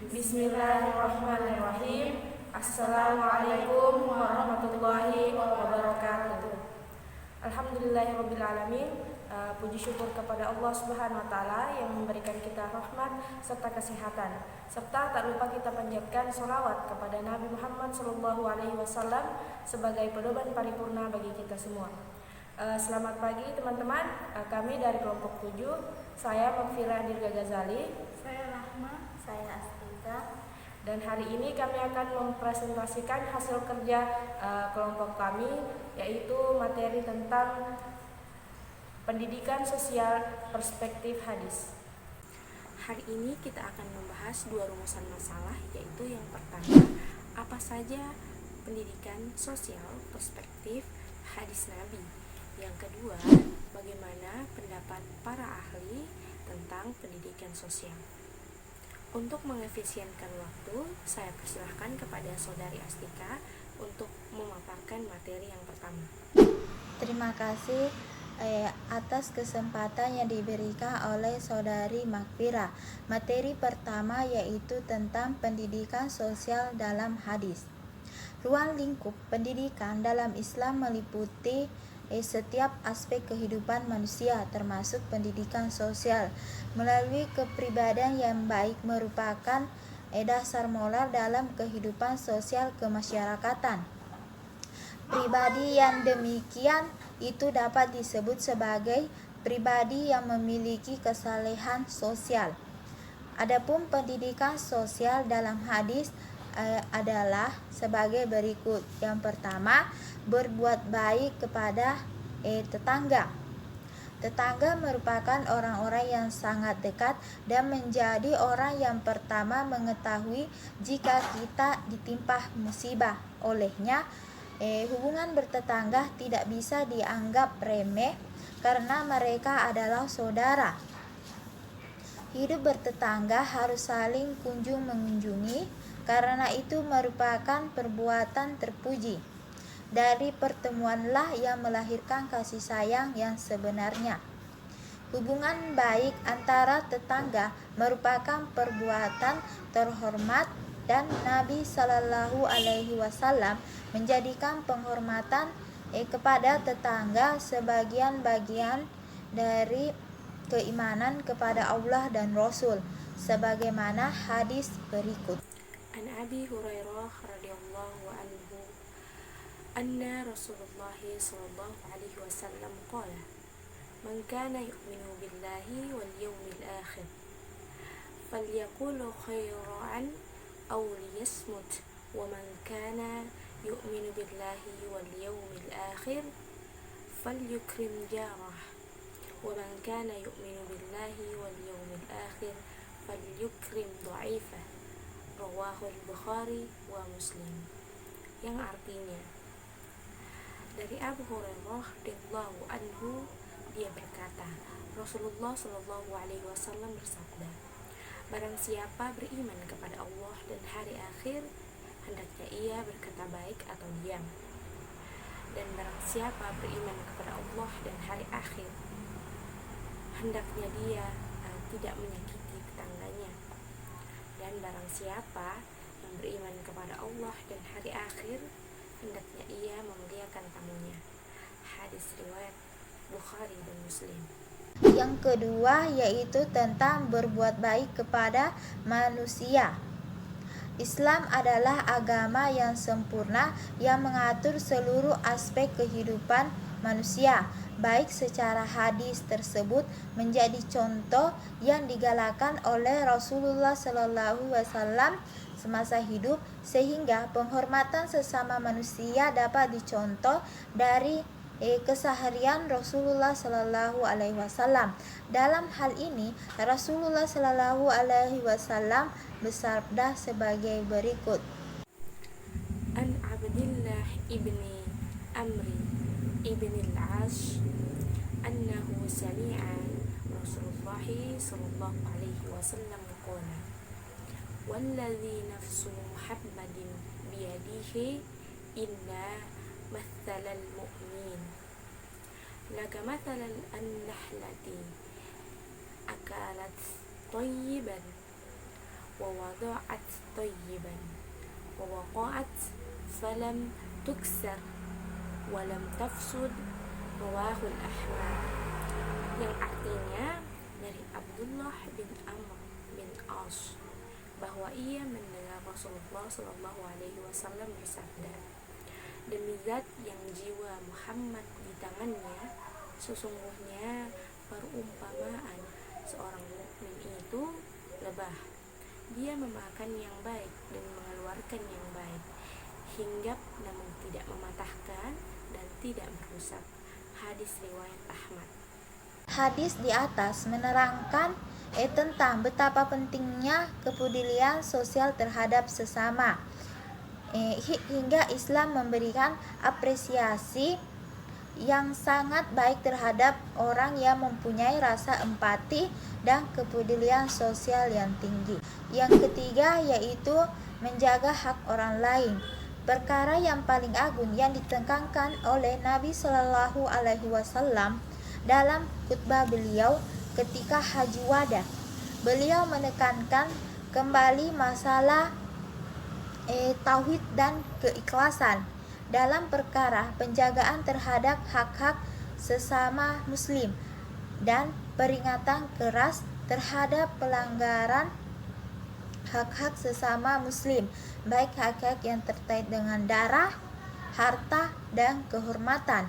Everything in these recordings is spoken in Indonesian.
Bismillahirrahmanirrahim. Assalamualaikum warahmatullahi wabarakatuh. Alhamdulillahirrabbilalamin. Puji syukur kepada Allah Subhanahu wa Ta'ala yang memberikan kita rahmat serta kesehatan, serta tak lupa kita panjatkan sholawat kepada Nabi Muhammad SAW sebagai pedoman paripurna bagi kita semua. Selamat pagi teman-teman. Kami dari kelompok 7. Saya Magfirah Dirga Ghazali. Saya Rahma. Saya Astika. Dan hari ini kami akan mempresentasikan hasil kerja kelompok kami, yaitu materi tentang pendidikan sosial perspektif hadis. Hari ini kita akan membahas 2 rumusan masalah, yaitu yang pertama, apa saja pendidikan sosial perspektif hadis Nabi. Yang kedua, bagaimana pendapat para ahli tentang pendidikan sosial. Untuk mengefisienkan waktu, saya persilahkan kepada Saudari Astika untuk memaparkan materi yang pertama. Terima kasih atas kesempatan yang diberikan oleh Saudari Magfirah. Materi pertama yaitu tentang pendidikan sosial dalam hadis. Ruang lingkup pendidikan dalam Islam meliputi setiap aspek kehidupan manusia, termasuk pendidikan sosial. Melalui kepribadian yang baik merupakan dasar moral dalam kehidupan sosial kemasyarakatan. Pribadi yang demikian itu dapat disebut sebagai pribadi yang memiliki kesalehan sosial. Adapun pendidikan sosial dalam hadis adalah sebagai berikut. Yang pertama, berbuat baik kepada tetangga. Tetangga merupakan orang-orang yang sangat dekat dan menjadi orang yang pertama mengetahui jika kita ditimpa musibah. Olehnya, hubungan bertetangga tidak bisa dianggap remeh karena mereka adalah saudara. Hidup bertetangga harus saling kunjung mengunjungi, karena itu merupakan perbuatan terpuji. Dari pertemuanlah yang melahirkan kasih sayang yang sebenarnya. Hubungan baik antara tetangga merupakan perbuatan terhormat dan Nabi Shallallahu Alaihi Wasallam menjadikan penghormatan kepada tetangga sebagian bagian dari keimanan kepada Allah dan Rasul, sebagaimana hadis berikut. An Abi Hurairah radhiyallahu anhu anna Rasulullah sallallahu alaihi wasallam qala man kana yu'minu billahi wal yawmil akhir falyaqul khairan aw liyasmut wa man kana yu'minu billahi wal yawmil akhir falyukrim jarah wa man kana yu'minu billahi wal yawmil akhir falyukrim dha'ifah. Rawahul Bukhari wa Muslim. Yang artinya, dari Abu Hurairah radhiyallahu anhu, dia berkata, Rasulullah Shallallahu alaihi wasallam bersabda, barang siapa beriman kepada Allah dan hari akhir, hendaknya ia berkata baik atau diam. Dan barang siapa beriman kepada Allah dan hari akhir, hendaknya dia tidak menyakiti tetangganya. Dan barang siapa yang beriman kepada Allah dan hari akhir, hendaknya ia memuliakan tamunya. Hadis riwayat Bukhari dan Muslim. Yang kedua yaitu tentang berbuat baik kepada manusia. Islam adalah agama yang sempurna yang mengatur seluruh aspek kehidupan manusia. Baik secara hadis tersebut menjadi contoh yang digalakkan oleh Rasulullah Sallallahu Alaihi Wasallam semasa hidup, sehingga penghormatan sesama manusia dapat dicontoh dari keseharian Rasulullah Sallallahu Alaihi Wasallam. Dalam hal ini Rasulullah Sallallahu Alaihi Wasallam bersabda sebagai berikut. An Abdillah ibni Amri ibni al-As annahu sami'a Rasulullah sallallahu alaihi wasallam qala walladhi nafsu Muhammadin biyadihi inna mathalal mu'min laka mathalal an-nahlati akalat tayyiban ووضعت طيبا ووقعت فلم تكسر ولم تفسد. Rawahul Ahmad, yang artinya dari Abdullah bin Amr bin As bahwa ia mendengar Rasulullah Shallallahu Alaihi Wasallam bersabda, demi zat yang jiwa Muhammad di tangannya, sesungguhnya perumpamaan seorang mukmin itu lebah. Dia memakan yang baik dan mengeluarkan yang baik, hinggap namun tidak mematahkan dan tidak merusak. Hadis riwayat Ahmad. Hadis di atas menerangkan tentang betapa pentingnya kepedulian sosial terhadap sesama, hingga Islam memberikan apresiasi yang sangat baik terhadap orang yang mempunyai rasa empati dan kepedulian sosial yang tinggi. Yang ketiga yaitu menjaga hak orang lain. Perkara yang paling agung yang ditekankan oleh Nabi Shallallahu Alaihi Wasallam dalam khutbah beliau ketika Haji Wada. Beliau menekankan kembali masalah tauhid dan keikhlasan dalam perkara penjagaan terhadap hak-hak sesama muslim dan peringatan keras terhadap pelanggaran hak-hak sesama muslim, baik hak-hak yang terkait dengan darah, harta, dan kehormatan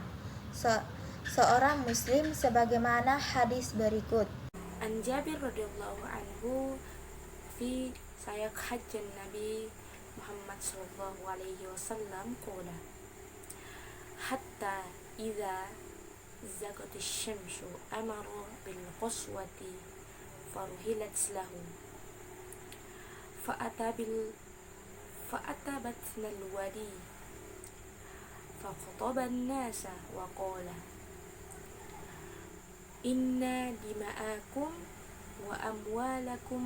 seorang muslim sebagaimana hadis berikut. An Jabir radhiyallahu anhu fi sayaq hajjan Nabi Muhammad sallallahu alaihi wasallam qala hatta idza zaghatis syamsu amara bil qaswati faruhilat lahu فأتبتنا الودي فخطب الناس وقال إن دماءكم وأموالكم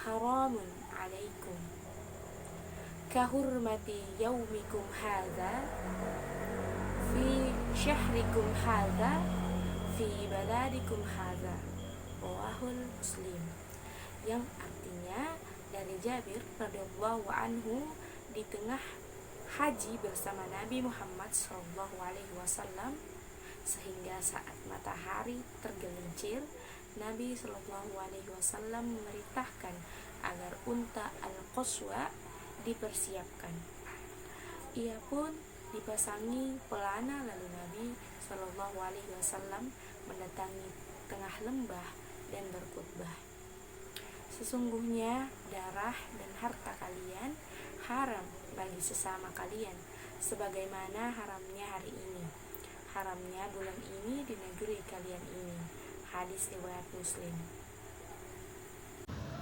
حرام عليكم كحرمة يومكم هذا في شهركم هذا في بلدكم هذا. Rawahul Muslim, yang artinya dari Jabir radhiyallahu anhu, di tengah haji bersama Nabi Muhammad sallallahu alaihi wasallam, sehingga saat matahari tergelincir, Nabi sallallahu alaihi wasallam memerintahkan agar unta al-qaswa dipersiapkan. Ia pun dipasangi pelana, lalu Nabi sallallahu alaihi wasallam mendatangi tengah lembah dan berkhutbah. Sesungguhnya darah dan harta kalian haram bagi sesama kalian, sebagaimana haramnya hari ini, haramnya bulan ini di negeri kalian ini. Hadis riwayat Muslim.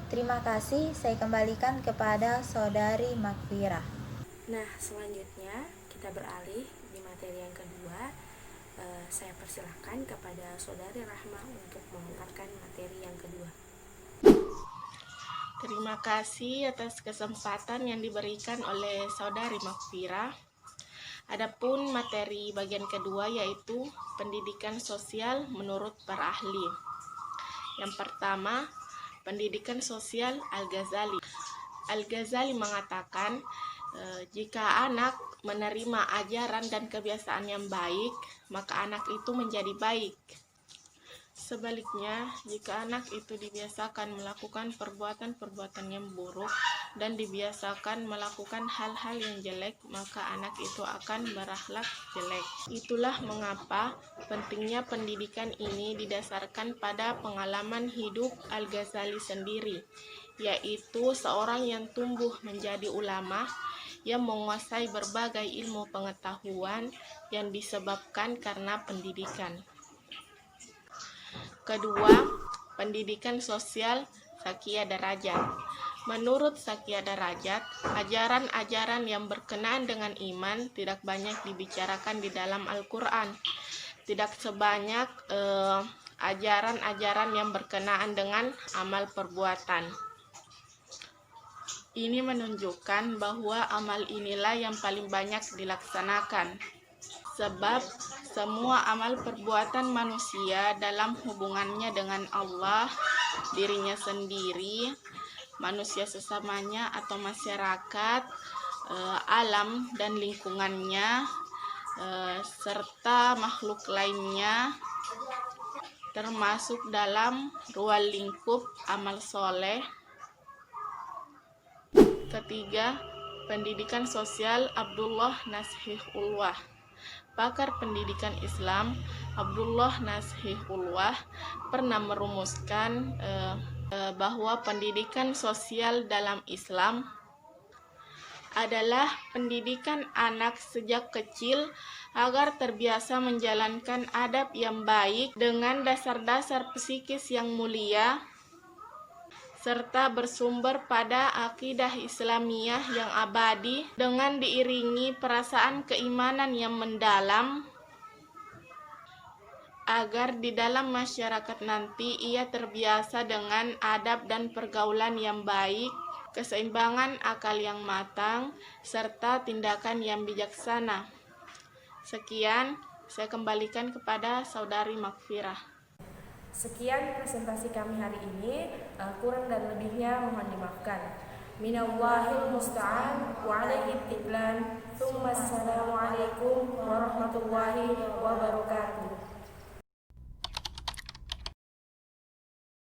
Terima kasih, saya kembalikan kepada Saudari Makfirah. Nah, selanjutnya kita beralih di materi yang kedua. Saya persilahkan kepada Saudari Rahma untuk memaparkan materi yang kedua. Terima kasih atas kesempatan yang diberikan oleh Saudari Makfirah. Adapun materi bagian kedua yaitu pendidikan sosial menurut para ahli. Yang pertama, pendidikan sosial Al-Ghazali. Al-Ghazali mengatakan jika anak menerima ajaran dan kebiasaan yang baik, maka anak itu menjadi baik. Sebaliknya, jika anak itu dibiasakan melakukan perbuatan-perbuatan yang buruk dan dibiasakan melakukan hal-hal yang jelek, maka anak itu akan berakhlak jelek. Itulah mengapa pentingnya pendidikan ini didasarkan pada pengalaman hidup Al-Ghazali sendiri, yaitu seorang yang tumbuh menjadi ulama yang menguasai berbagai ilmu pengetahuan yang disebabkan karena pendidikan. Kedua, pendidikan sosial Sakia Darajat. Menurut Sakia Darajat, ajaran-ajaran yang berkenaan dengan iman tidak banyak dibicarakan di dalam Al-Quran. Tidak sebanyak ajaran-ajaran yang berkenaan dengan amal perbuatan. Ini menunjukkan bahwa amal inilah yang paling banyak dilaksanakan. Sebab semua amal perbuatan manusia dalam hubungannya dengan Allah, dirinya sendiri, manusia sesamanya atau masyarakat, alam dan lingkungannya, serta makhluk lainnya, termasuk dalam ruang lingkup amal soleh. Ketiga, pendidikan sosial Abdullah Nashihullah. Pakar pendidikan Islam Abdullah Nashihullah pernah merumuskan bahwa pendidikan sosial dalam Islam adalah pendidikan anak sejak kecil agar terbiasa menjalankan adab yang baik dengan dasar-dasar psikis yang mulia, serta bersumber pada akidah Islamiyah yang abadi dengan diiringi perasaan keimanan yang mendalam, agar di dalam masyarakat nanti ia terbiasa dengan adab dan pergaulan yang baik, keseimbangan akal yang matang, serta tindakan yang bijaksana. Sekian, saya kembalikan kepada Saudari Makfirah. Sekian presentasi kami hari ini, kurang dan lebihnya mohon dimaafkan. Minallahil musta'an wa alaihi tiklan. Assalamualaikum warahmatullahi wabarakatuh.